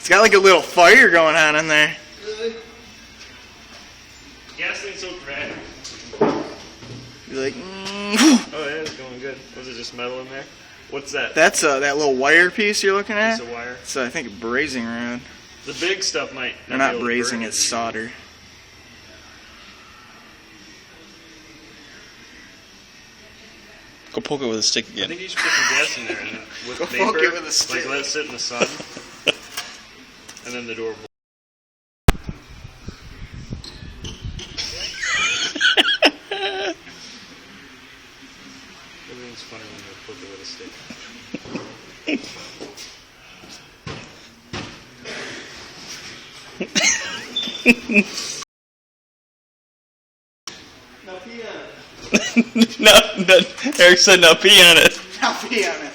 It's got like a little fire going on in there. Really? Gasoline's so bad. You're like, Oh yeah, it's going good. Was it just metal in there? What's that? that's that little wire piece you're looking at. Piece of wire. So I think a brazing rod. The big stuff might. They're not be able to brazing, burn it's it. solder. Go poke it with a stick I again. think you should put some gas in there and then with Go paper, poke it with a stick. like let it sit in the sun, and then the door. Everything's funny when you poke it with a stick. Now pee on it. No, Eric said now pee on it. Now pee on it.